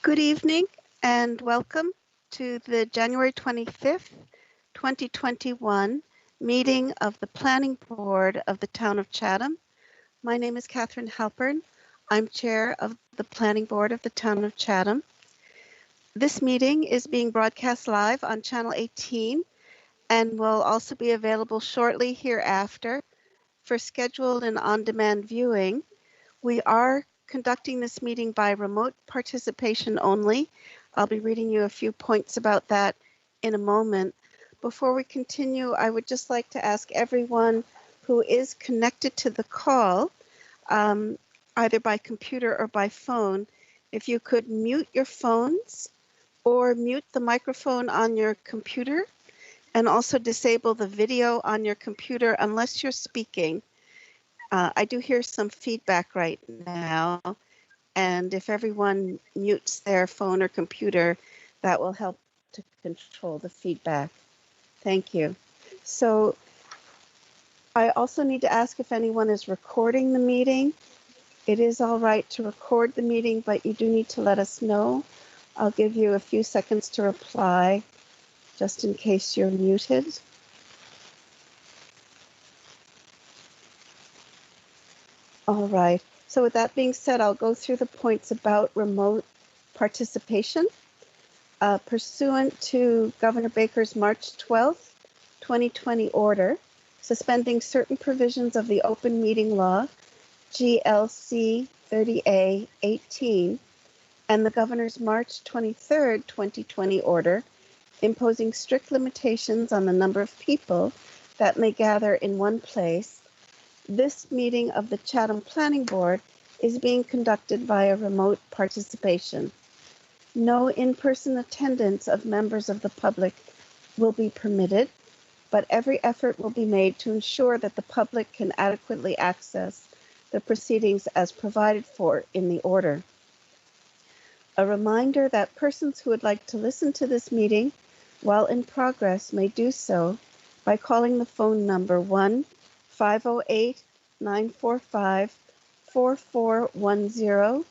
Good evening and welcome to the January 25th, 2021 meeting of the Planning Board of the Town of Chatham. My name is Catherine Halpern. I'm Chair of the Planning Board of the Town of Chatham. This meeting is being broadcast live on Channel 18 and will also be available shortly hereafter for scheduled and on-demand viewing. We are conducting this meeting by remote participation only. I'll be reading you a few points about that in a moment. Before we continue, I would just like to ask everyone who is connected to the call, either by computer or by phone, if you could mute your phones or mute the microphone on your computer and also disable the video on your computer unless you're speaking. I do hear some feedback right now, and if everyone mutes their phone or computer, that will help to control the feedback. Thank you. So I also need to ask if anyone is recording the meeting. It is all right to record the meeting, but you do need to let us know. I'll give you a few seconds to reply, just in case you're muted. All right. So with that being said, I'll go through the points about remote participation. Pursuant to Governor Baker's March 12th, 2020 order, suspending certain provisions of the Open Meeting Law, GLC 30A 18, and the Governor's March 23rd, 2020 order, imposing strict limitations on the number of people that may gather in one place, this meeting of the Chatham Planning Board is being conducted via remote participation. No in-person attendance of members of the public will be permitted, but every effort will be made to ensure that the public can adequately access the proceedings as provided for in the order. A reminder that persons who would like to listen to this meeting while in progress may do so by calling the phone number 1-508-945-4410.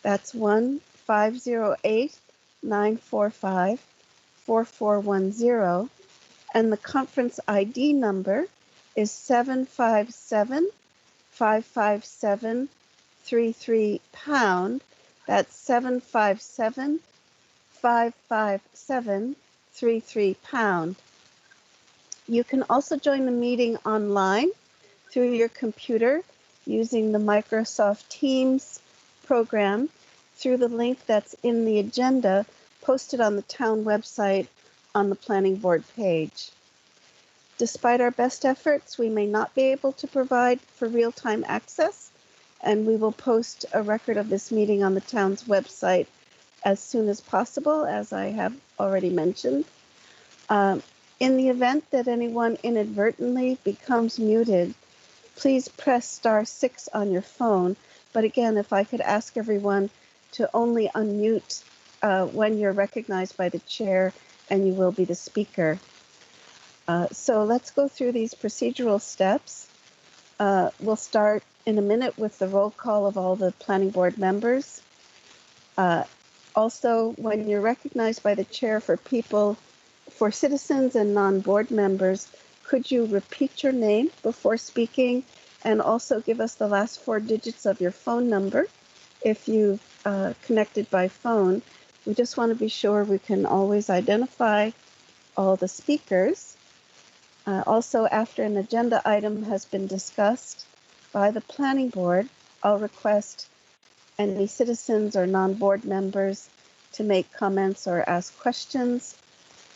That's 1-508-945-4410. And the conference ID number is 757-557-33#. That's 757-557-33#. You can also join the meeting online through your computer using the Microsoft Teams program through the link that's in the agenda posted on the town website on the planning board page. Despite our best efforts, we may not be able to provide for real-time access, and we will post a record of this meeting on the town's website as soon as possible, as I have already mentioned. In the event that anyone inadvertently becomes muted, please press *6 on your phone. But again, if I could ask everyone to only unmute when you're recognized by the chair and you will be the speaker. So let's go through these procedural steps. We'll start in a minute with the roll call of all the planning board members. Also, when you're recognized by the chair for citizens and non-board members, could you repeat your name before speaking and also give us the last 4 digits of your phone number if you've connected by phone? We just want to be sure we can always identify all the speakers. Also, after an agenda item has been discussed by the planning board, I'll request any citizens or non-board members to make comments or ask questions.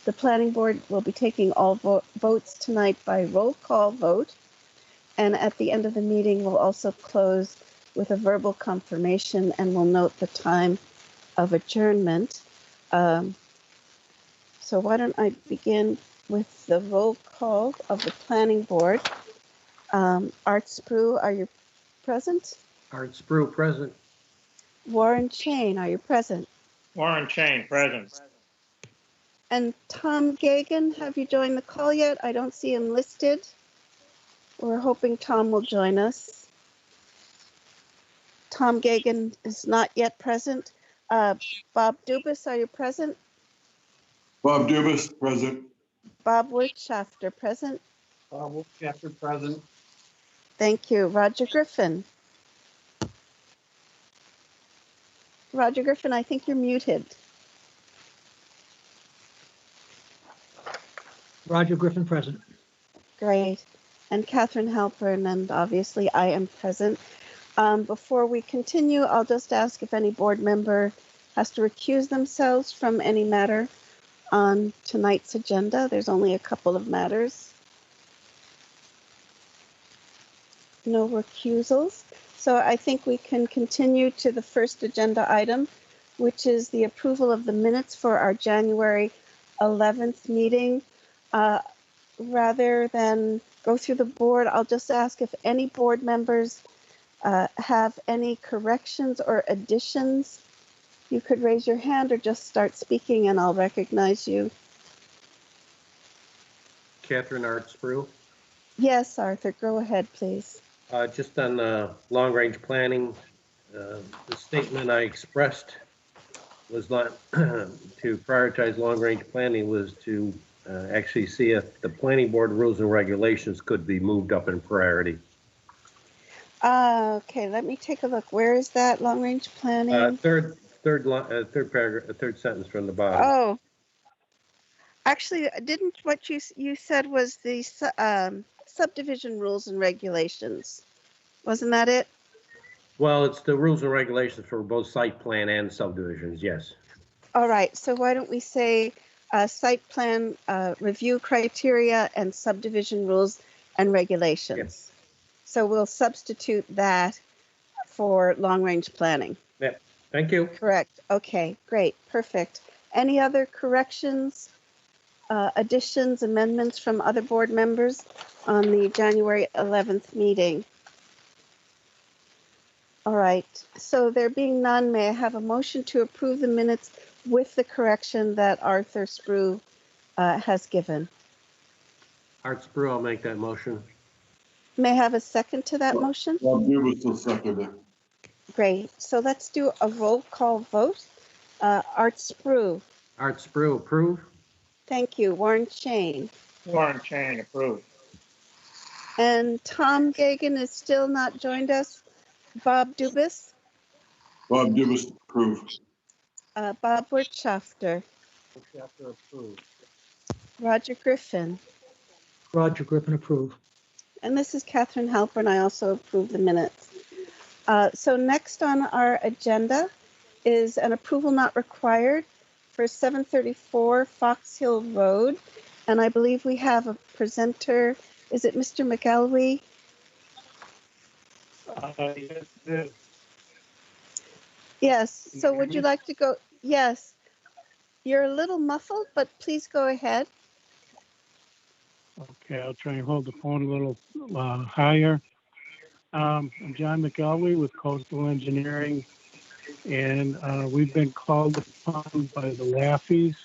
The planning board will be taking all votes tonight by roll call vote. And at the end of the meeting, we'll also close with a verbal confirmation and we'll note the time of adjournment. So why don't I begin with the roll call of the planning board. Art Sprue, are you present? Art Sprue, present. Warren Chain, are you present? Warren Chain, present. And Tom Gagan, have you joined the call yet? I don't see him listed. We're hoping Tom will join us. Tom Gagan is not yet present. Bob Dubus, are you present? Bob Dubus, present. Bob Wirtschafter, present. Bob Chapter present. Thank you. Roger Griffin. Roger Griffin, I think you're muted. Roger Griffin, present. Great. And Catherine Halpern, and obviously I am present. Before we continue, I'll just ask if any board member has to recuse themselves from any matter on tonight's agenda. There's only a couple of matters. No recusals. So I think we can continue to the first agenda item, which is the approval of the minutes for our January 11th meeting. Rather than go through the board, I'll just ask if any board members have any corrections or additions. You could raise your hand or just start speaking and I'll recognize you. Catherine Art Sprue. Yes, Arthur, go ahead, please. Just on long-range planning, the statement I expressed was not to prioritize long-range planning, was to actually see if the planning board rules and regulations could be moved up in priority. Okay, let me take a look. Where is that long-range planning? Third paragraph, third sentence from the bottom. Oh, actually, didn't what you said was the subdivision rules and regulations? Wasn't that it? Well, it's the rules and regulations for both site plan and subdivisions, yes. All right, so why don't we say site plan review criteria and subdivision rules and regulations? Yes. So we'll substitute that for long-range planning. Yeah, thank you. Correct. Okay, great, perfect. Any other corrections, additions, amendments from other board members on the January 11th meeting? All right, so there being none, may I have a motion to approve the minutes with the correction that Arthur Sprue has given? Art Sprue, I'll make that motion. May I have a second to that motion? Bob Dubus will second it. Great, so let's do a roll call vote. Art Sprue. Art Sprue, approve. Thank you. Warren Chain. Warren Chain, approved. And Tom Gagan is still not joined us. Bob Dubus. Bob Dubus, approve. Bob Wirtschafter. Chapter approved. Roger Griffin. Roger Griffin, approve. And this is Catherine Halpern. I also approve the minutes. So next on our agenda is an approval not required for 734 Fox Hill Road. And I believe we have a presenter. Is it Mr. McElwee? Yes, it is. Yes. Can you So hear would you me? like to go? Yes. You're a little muffled, but please go ahead. Okay, I'll try and hold the phone a little higher. I'm John McElwee with Coastal Engineering, and we've been called upon by the Laffeys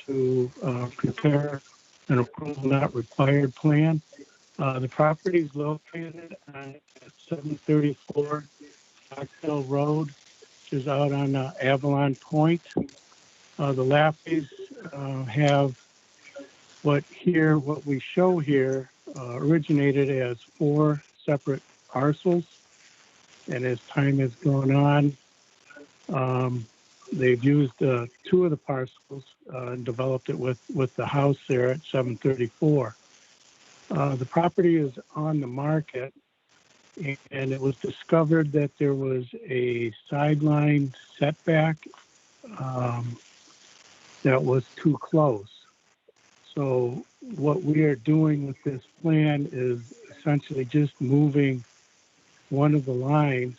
to prepare an approval not required plan. The property is located at 734 Fox Hill Road, which is out on Avalon Point. The Laffeys have what we show here originated as 4 separate parcels, and as time has gone on, they've used 2 of the parcels and developed it with the house there at 734. The property is on the market, and it was discovered that there was a sideline setback that was too close. So what we are doing with this plan is essentially just moving one of the lines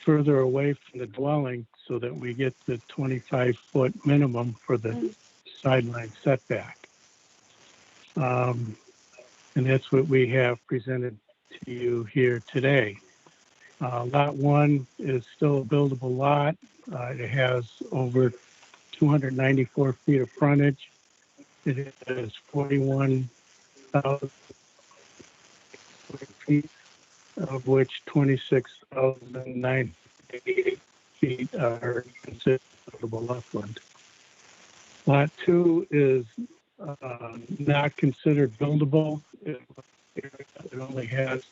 further away from the dwelling so that we get the 25-foot minimum for the sideline setback. And that's what we have presented to you here today. Lot 1 is still a buildable lot. It has over 294 feet of frontage. It is 41,000 square feet, of which 26,980 feet are considered buildable upland. Lot 2 is not considered buildable. It only has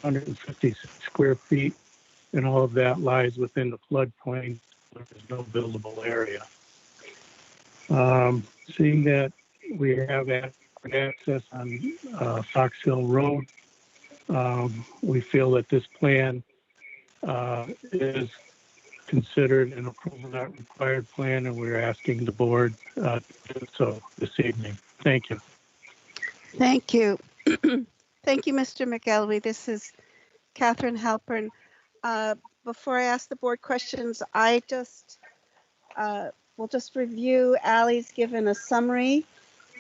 150 square feet, and all of that lies within the floodplain. There's no buildable area. Seeing that we have adequate access on Fox Hill Road, we feel that this plan is considered an approval not required plan, and we're asking the board to do so this evening. Thank you. Thank you. Thank you, Mr. McElwee. This is Catherine Halpern. Before I ask the board questions, I just will just review. Ally's given a summary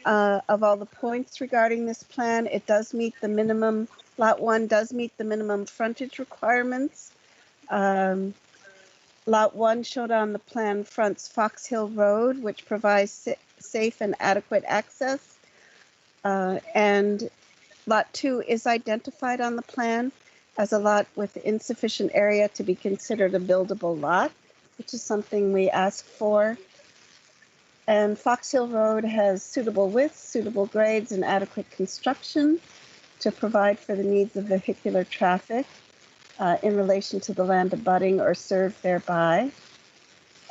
of all the points regarding this plan. It does meet the minimum, Lot 1 does meet the minimum frontage requirements. Lot 1 showed on the plan fronts Fox Hill Road, which provides safe and adequate access. And Lot 2 is identified on the plan as a lot with insufficient area to be considered a buildable lot, which is something we ask for. And Fox Hill Road has suitable widths, suitable grades, and adequate construction to provide for the needs of vehicular traffic in relation to the land abutting or served thereby.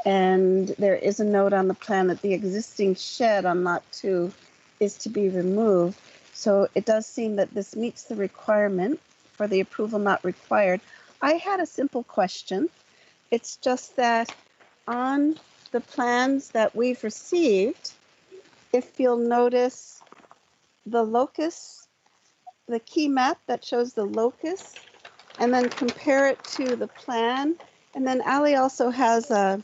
And there is a note on the plan that the existing shed on Lot 2 is to be removed. So it does seem that this meets the requirement for the approval not required. I had a simple question. It's just that on the plans that we've received, if you'll notice the locus, the key map that shows the locus, and then compare it to the plan. And then Ally also has a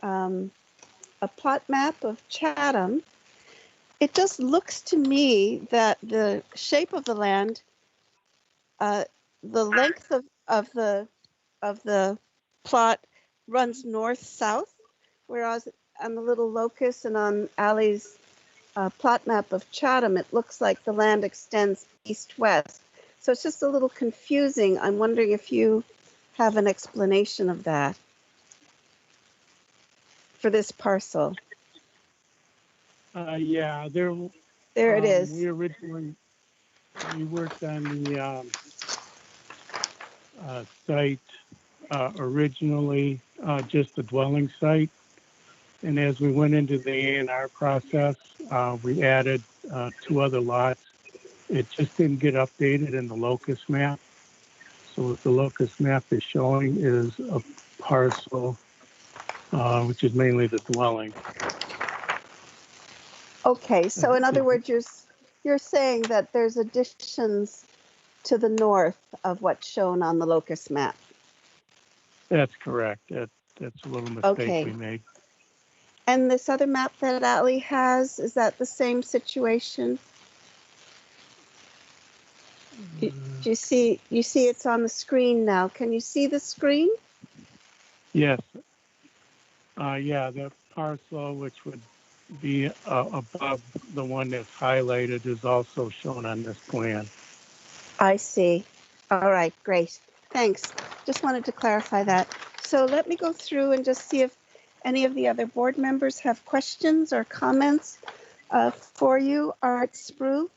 plot map of Chatham. It just looks to me that the shape of the land, the length of the plot runs north-south, whereas on the little locus and on Ally's plot map of Chatham, it looks like the land extends east-west. So it's just a little confusing. I'm wondering if you have an explanation of that for this parcel. Yeah, There it is. We worked on the site originally, just the dwelling site. And as we went into the A&R process, we added 2 other lots. It just didn't get updated in the locus map. So what the locus map is showing is a parcel, which is mainly the dwelling. Okay, so in other words, you're saying that there's additions to the north of what's shown on the locus map. That's correct. That's a little mistake we made. And this other map that Ally has, is that the same situation? Do you see it's on the screen now? Can you see the screen? Yes. Yeah, the parcel, which would be above the one that's highlighted, is also shown on this plan. I see. All right, great. Thanks. Just wanted to clarify that. So let me go through and just see if any of the other board members have questions or comments for you. Art Sprue?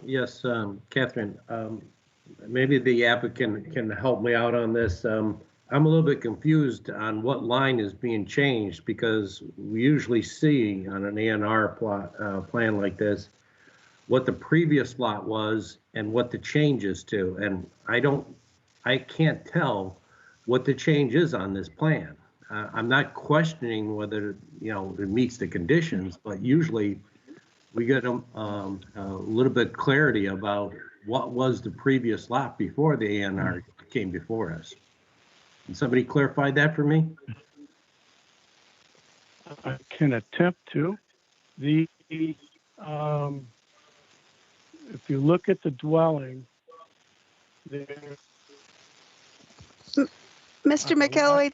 Yes, Catherine, maybe the applicant can help me out on this. I'm a little bit confused on what line is being changed, because we usually see on an A&R plan like this what the previous lot was and what the change is to. And I can't tell what the change is on this plan. I'm not questioning whether, it meets the conditions, but usually we get a little bit clarity about what was the previous lot before the A&R came before us. Can somebody clarify that for me? I can attempt to. If you look at the dwelling, there. Mr. McElwee,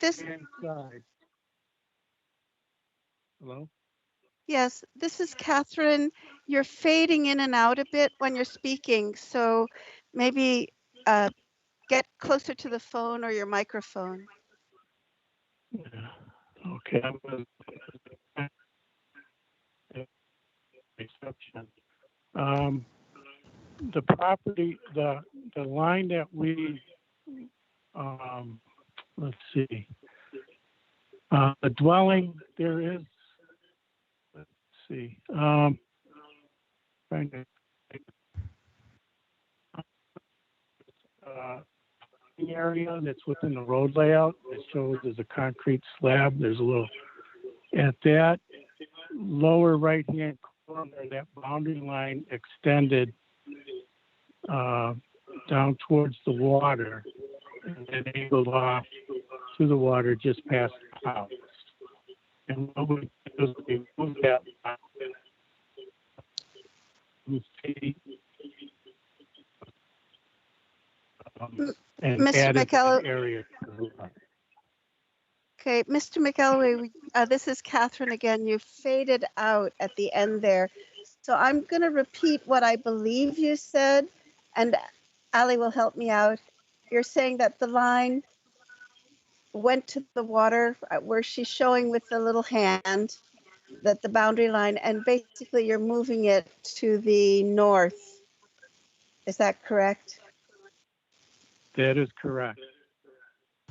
Hello? Yes, this is Catherine. You're fading in and out a bit when you're speaking, so maybe get closer to the phone or your microphone. Yeah. Okay. I'm gonna exception. The property, the line that we, let's see, the dwelling, there is, let's see, trying to, the area that's within the road layout, it shows there's a concrete slab, there's a little, at that lower right-hand corner, that boundary line extended down towards the water and then angled off to the water just past the house. And what we did is we moved that line to see, and Mr. added McElroy, that area to the lot. okay, Mr. McElroy, this is Catherine again. You faded out at the end there. So I'm going to repeat what I believe you said, and Ali will help me out. You're saying that the line went to the water where she's showing with the little hand, that the boundary line, and basically you're moving it to the north. Is that correct? That is correct.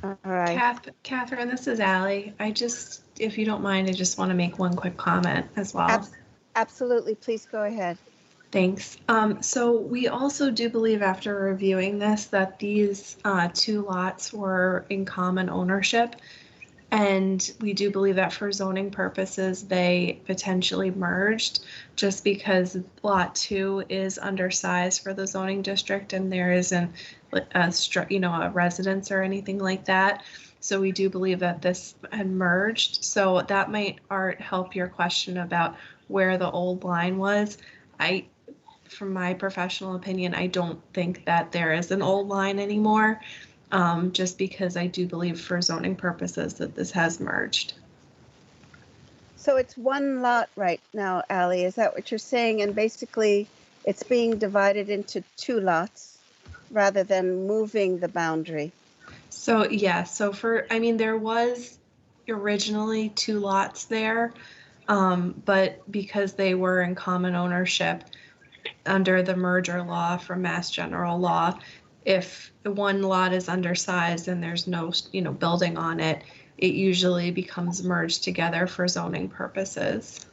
All right. Catherine, this is Allie. If you don't mind, I just want to make one quick comment as well. Absolutely. Please go ahead. Thanks. So we also do believe after reviewing this that these two lots were in common ownership. And we do believe that for zoning purposes, they potentially merged just because lot 2 is undersized for the zoning district and there isn't a residence or anything like that. So we do believe that this had merged. So that might, Art, help your question about where the old line was. From my professional opinion, I don't think that there is an old line anymore. Just because I do believe for zoning purposes that this has merged. So it's one lot right now, Ali, is that what you're saying? And basically it's being divided into two lots rather than moving the boundary. So yeah, there was originally two lots there, but because they were in common ownership under the merger law from Mass General Law, if one lot is undersized and there's no, building on it, it usually becomes merged together for zoning purposes.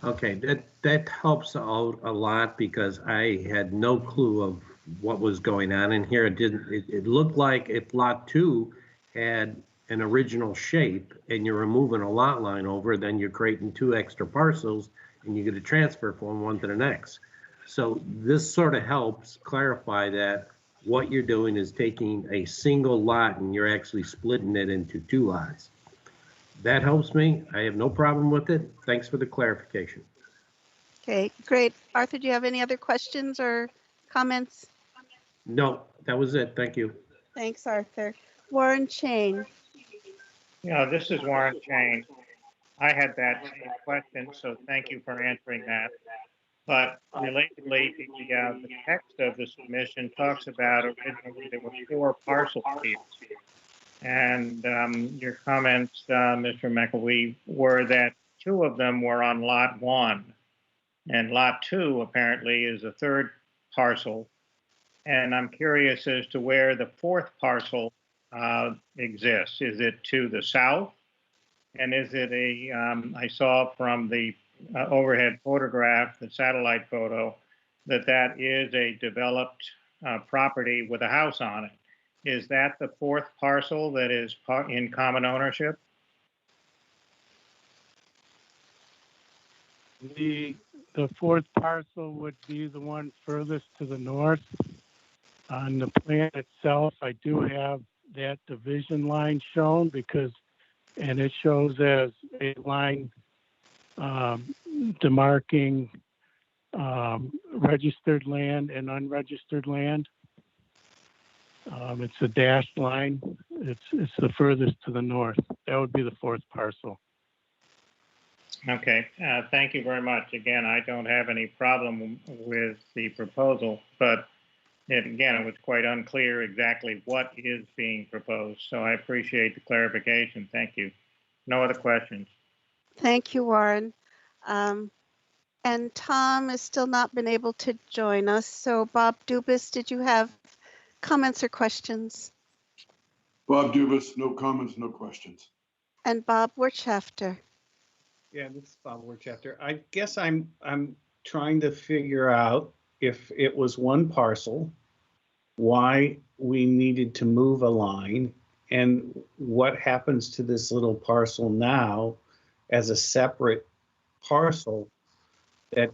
Okay, that helps out a lot because I had no clue of what was going on in here. It looked like if lot 2 had an original shape and you're removing a lot line over, then you're creating 2 extra parcels and you get a transfer from one to the next. So this sort of helps clarify that what you're doing is taking a single lot and you're actually splitting it into 2 lots. That helps me. I have no problem with it. Thanks for the clarification. Okay, great. Arthur, do you have any other questions or comments? No, that was it. Thank you. Thanks, Arthur. Warren Chain. Yeah, this is Warren Chain. I had that same question, so thank you for answering that. But relatedly, the text of the submission talks about originally there were 4 parcels here. And your comments, Mr. McElwee, were that 2 of them were on lot 1. And lot 2 apparently is a 3rd parcel. And I'm curious as to where the 4th parcel exists. Is it to the south? And is it I saw from the overhead photograph, the satellite photo, that is a developed property with a house on it. Is that the 4th parcel that is in common ownership? The 4th parcel would be the one furthest to the north. On the plan itself, I do have that division line shown and it shows as a line demarking registered land and unregistered land. It's a dashed line. It's the furthest to the north. That would be the 4th parcel. Okay, thank you very much. Again, I don't have any problem with the proposal, but Again, it was quite unclear exactly what is being proposed. So I appreciate the clarification. Thank you. No other questions. Thank you, Warren. And Tom has still not been able to join us. So Bob Dubus, did you have comments or questions? Bob Dubus, no comments, no questions. And Bob Wirtschafter. Yeah, this is Bob Chapter. I guess I'm trying to figure out if it was one parcel, why we needed to move a line, and what happens to this little parcel now as a separate parcel that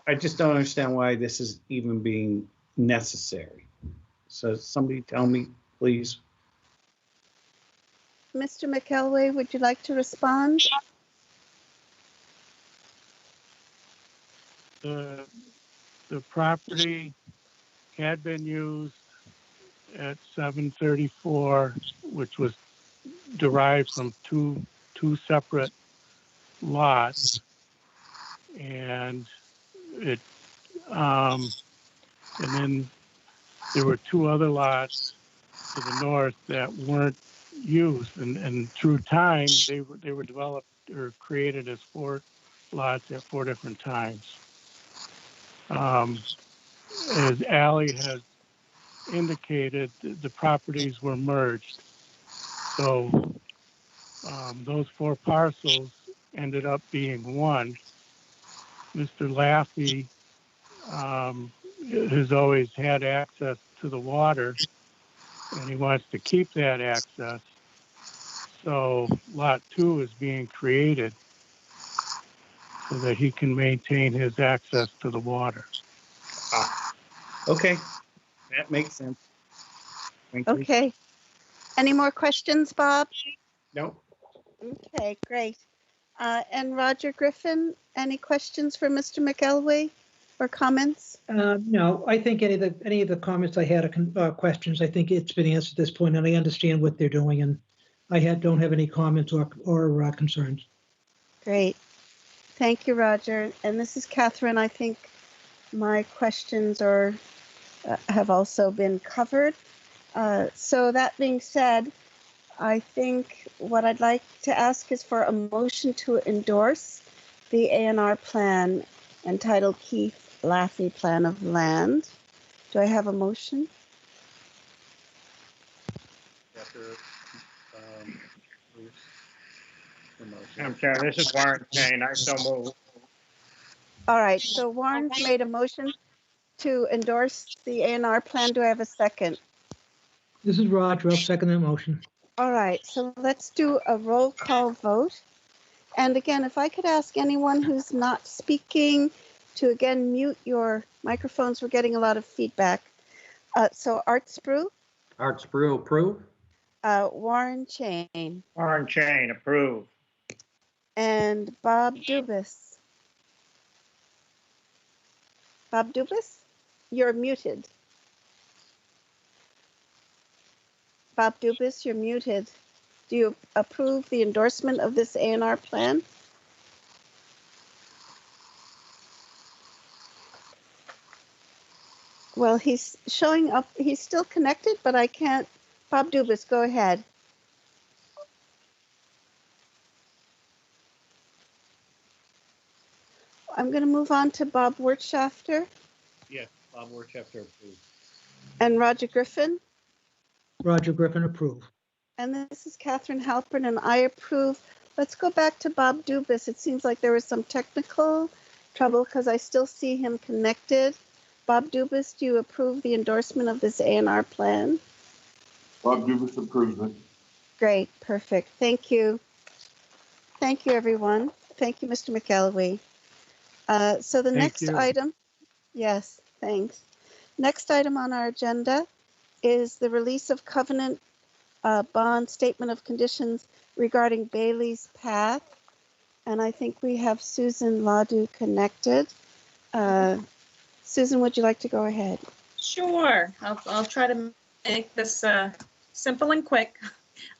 I just don't understand why this is even being necessary. So somebody tell me, please. Mr. McElway, would you like to respond? The property had been used at 734, which was derived from two separate lots, and it and then there were two other lots to the north that weren't used, and through time they were developed or created as four lots at four different times. As Allie has indicated, the properties were merged, so those four parcels ended up being one. Mr. Laffey has always had access to the water, and he wants to keep that access. So Lot 2 is being created so that he can maintain his access to the water. Okay, that makes sense. Thank you. Okay. Any more questions, Bob? No. Okay, great. And Roger Griffin, any questions for Mr. McElway or comments? No, I think any of the comments I had questions. I think it's been answered at this point, and I understand what they're doing, and I don't have any comments or concerns. Great. Thank you, Roger. And this is Catherine. I think my questions have also been covered. So that being said, I think what I'd like to ask is for a motion to endorse the A&R plan entitled Keith Laffey Plan of Land. Do I have a motion? Madam Chair, this is Warren Chain. I so move. All right, so Warren's made a motion to endorse the A&R plan. Do I have a second? This is Roger. I'll second that motion. All right, so let's do a roll call vote. And again, if I could ask anyone who's not speaking to again mute your microphones, we're getting a lot of feedback. So Art Sprue, Art Sprue, approve. Warren Chain, Warren Chain, approve. and Bob Dubus. Bob Dubus, you're muted. Bob Dubus, you're muted. Do you approve the endorsement of this A&R plan? Well, he's showing up. He's still connected, but I can't. Bob Dubus, go ahead. I'm going to move on to Bob Wirtschafter Yes, Bob Chapter approved. and Roger Griffin. Roger Griffin, approve. And this is Catherine Halpern, and I approve. Let's go back to Bob Dubus. It seems like there was some technical trouble because I still see him connected. Bob Dubus, do you approve the endorsement of this A&R plan? Bob Dubus approves it. Great, perfect. Thank you. Thank you, everyone. Thank you, Mr. McElwee. So the next you. item, yes, thanks. Next item on our agenda is the release of covenant bond statement of conditions regarding Bailey's Path. And I think we have Susan Ladu connected. Susan, would you like to go ahead? Sure. I'll try to make this simple and quick.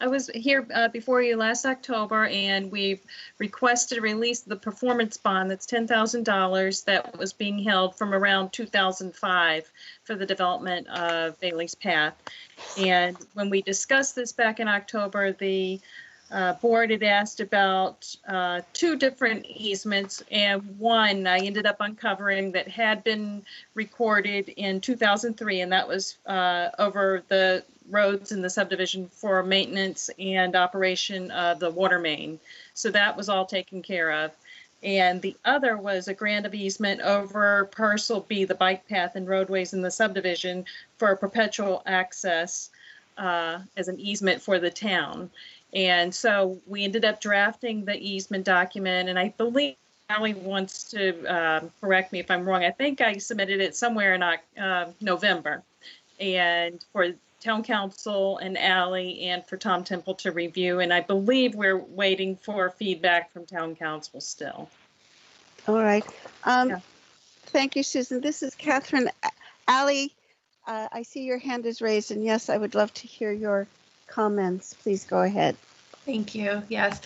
I was here before you last October, and we've requested a release of the performance bond that's $10,000 that was being held from around 2005 for the development of Bailey's Path. And when we discussed this back in October, the board had asked about 2 different easements, and one I ended up uncovering that had been recorded in 2003, and that was over the roads in the subdivision for maintenance and operation of the water main. So that was all taken care of. And the other was a grant of easement over parcel B, the bike path and roadways in the subdivision, for perpetual access as an easement for the town. And so we ended up drafting the easement document, and I believe Ally wants to correct me if I'm wrong. I think I submitted it somewhere in November, and for town council and Ally and for Tom Temple to review. And I believe we're waiting for feedback from town council still. All right. Yeah. Thank you, Susan. This is Catherine. Ally, I see your hand is raised, and yes, I would love to hear your comments. Please go ahead. Thank you. Yes.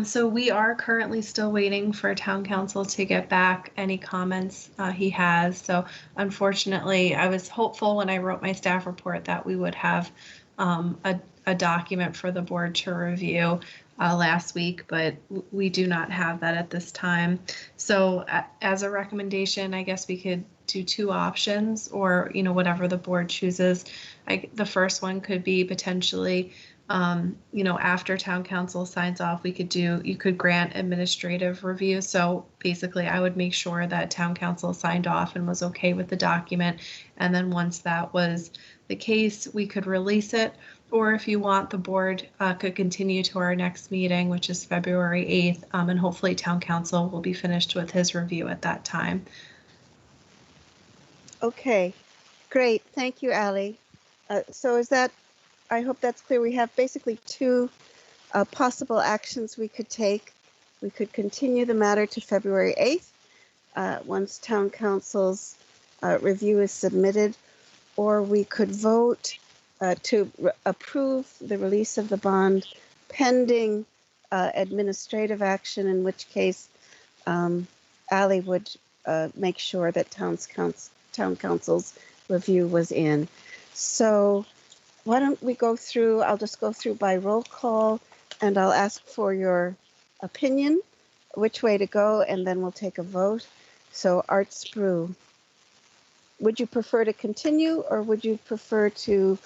So we are currently still waiting for town council to get back any comments he has. So unfortunately, I was hopeful when I wrote my staff report that we would have a document for the board to review last week, but we do not have that at this time. So as a recommendation, I guess we could do 2 options, or whatever the board chooses. The first one could be potentially after town council signs off, you could grant administrative review. So basically I would make sure that town council signed off and was okay with the document. And then once that was the case, we could release it. Or if you want, the board could continue to our next meeting, which is February 8th. And hopefully town council will be finished with his review at that time. Okay, great. Thank you, Ally. So is that, I hope that's clear. We have basically 2 possible actions we could take. We could continue the matter to February 8th once town council's review is submitted, or we could vote to approve the release of the bond pending administrative action, in which case Ally would make sure that town council's review was in. So why don't we go through, I'll just go through by roll call, and I'll ask for your opinion, which way to go, and then we'll take a vote. So Art Sprue, would you prefer to continue, or would you prefer to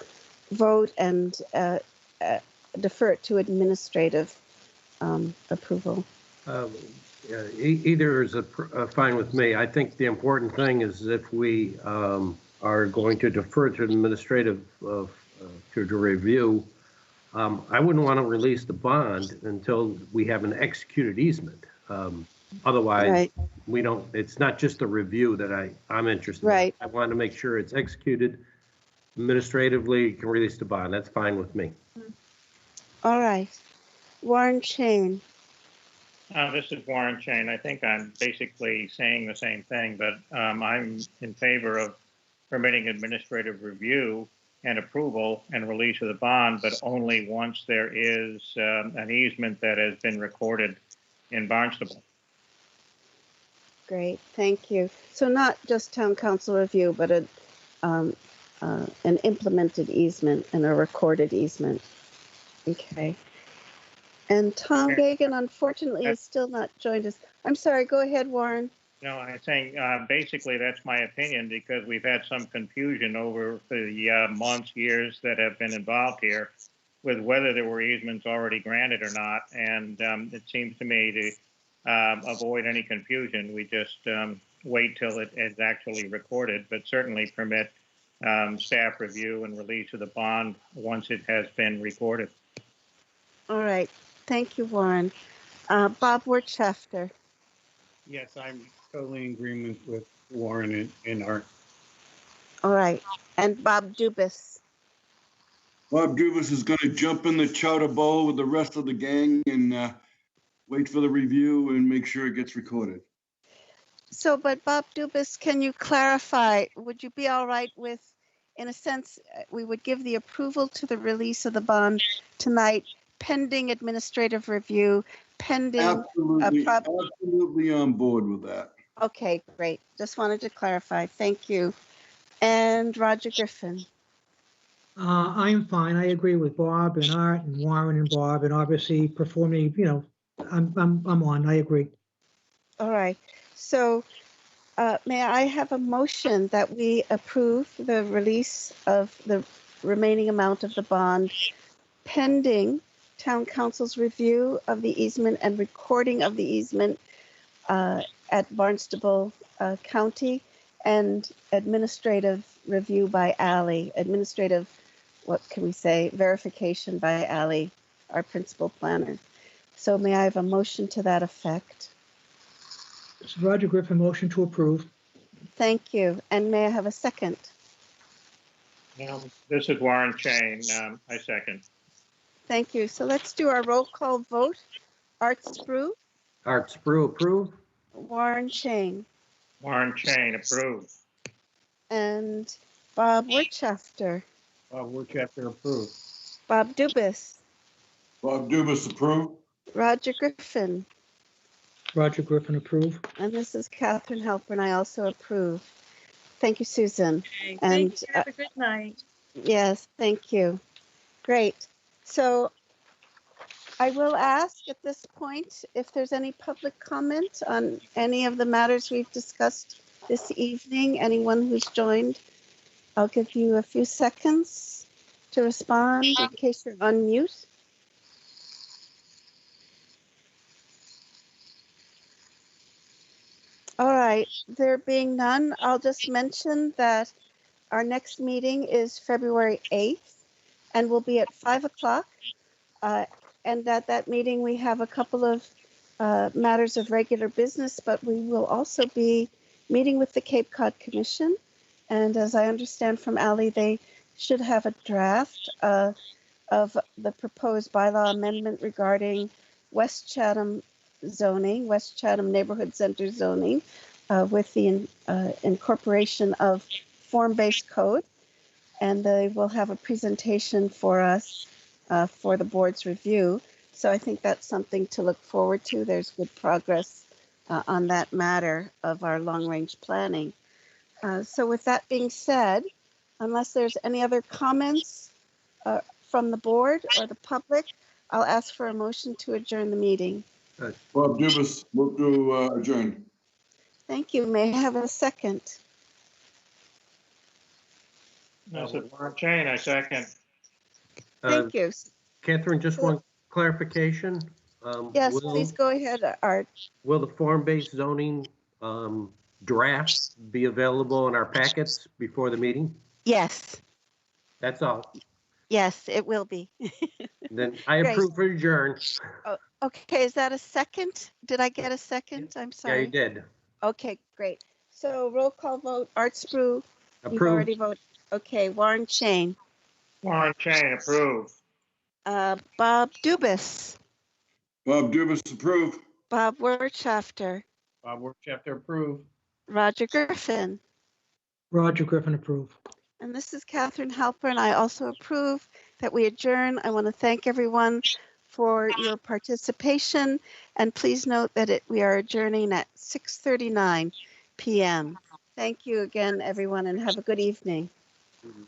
vote and defer it to administrative approval? Either is fine with me. I think the important thing is if we are going to defer to administrative to review, I wouldn't want to release the bond until we have an executed easement. Otherwise, Right. we don't. It's not just the review that I'm interested Right. in. I want to make sure it's executed. Administratively, you can release the bond. That's fine with me. All right. Warren Chain. This is Warren Chain. I think I'm basically saying the same thing, but I'm in favor of permitting administrative review and approval and release of the bond, but only once there is an easement that has been recorded in Barnstable. Great, thank you. So not just town council review, but an implemented easement and a recorded easement. Okay. And Tom Gagan, unfortunately, is still not joined us. I'm sorry, go ahead, Warren. No, I'm saying basically that's my opinion, because we've had some confusion over the months, years that have been involved here with whether there were easements already granted or not. And it seems to me to avoid any confusion, we just wait till it is actually recorded, but certainly permit staff review and release of the bond once it has been recorded. All right, thank you, Warren. Bob Wirtschafter. Yes, I'm totally in agreement with Warren and Art. All right, and Bob Dubus. Bob Dubus is going to jump in the chowder bowl with the rest of the gang and wait for the review and make sure it gets recorded. So, but Bob Dubus, can you clarify, would you be all right with in a sense, we would give the approval to the release of the bond tonight, pending administrative review, pending. Absolutely on board with that. Okay, great. Just wanted to clarify. Thank you. And Roger Griffin. I'm fine. I agree with Bob and Art and Warren and Bob, and obviously performing, I'm on. I agree. All right. So may I have a motion that we approve the release of the remaining amount of the bond pending town council's review of the easement and recording of the easement at Barnstable County and administrative review by Ally, administrative, what can we say, verification by Ally, our principal planner. So may I have a motion to that effect? So Roger Griffin, motion to approve. Thank you. And may I have a second? This is Warren Chain. I second. Thank you. So let's do our roll call vote. Art Spru, Art Spru, approve. Warren Chain, Warren Chain, approved. and Bob Wirtschafter. Bob Wirtschafter, approved. Bob Dubus, Bob Dubus, approve. Roger Griffin, Roger Griffin, approve. and this is Catherine Halpern. I also approve. Thank you, Susan. Okay, And thank you. Have a good night. yes, thank you. Great. So I will ask at this point if there's any public comment on any of the matters we've discussed this evening. Anyone who's joined, I'll give you a few seconds to respond in case you're on mute. All right, there being none, I'll just mention that our next meeting is February 8th and will be at 5 o'clock. And at that meeting, we have a couple of matters of regular business, but we will also be meeting with the Cape Cod Commission. And as I understand from Ally, they should have a draft of the proposed bylaw amendment regarding West Chatham zoning, West Chatham Neighborhood Center zoning, with the incorporation of form-based code. And they will have a presentation for us for the board's review. So I think that's something to look forward to. There's good progress on that matter of our long-range planning. So with that being said, unless there's any other comments from the board or the public, I'll ask for a motion to adjourn the meeting. Bob Dubus, move to adjourn. Thank you. May I have a second? This is Warren Chain. I second. Thank you. Catherine, just one clarification. Yes, please go ahead, Art. Will the form-based zoning draft be available in our packets before the meeting? Yes. That's all. Yes, it will be. Then I Great. approve for adjourn. Oh, okay, is that a second? Did I get a second? I'm Yeah, sorry. you did. Okay, great. So roll call vote, Art Spru, you've Approved. already voted. Okay, Warren Chain, Warren Chain, approved. Bob Dubus, Bob Dubus, approve. Bob Wirtschafter, Bob Wirtschafter, approved. Roger Griffin, Roger Griffin, approve. and this is Catherine Halpern. I also approve that we adjourn. I want to thank everyone for your participation, and please note that we are adjourning at 6:39 p.m. Thank you again, everyone, and have a good evening. Mhm.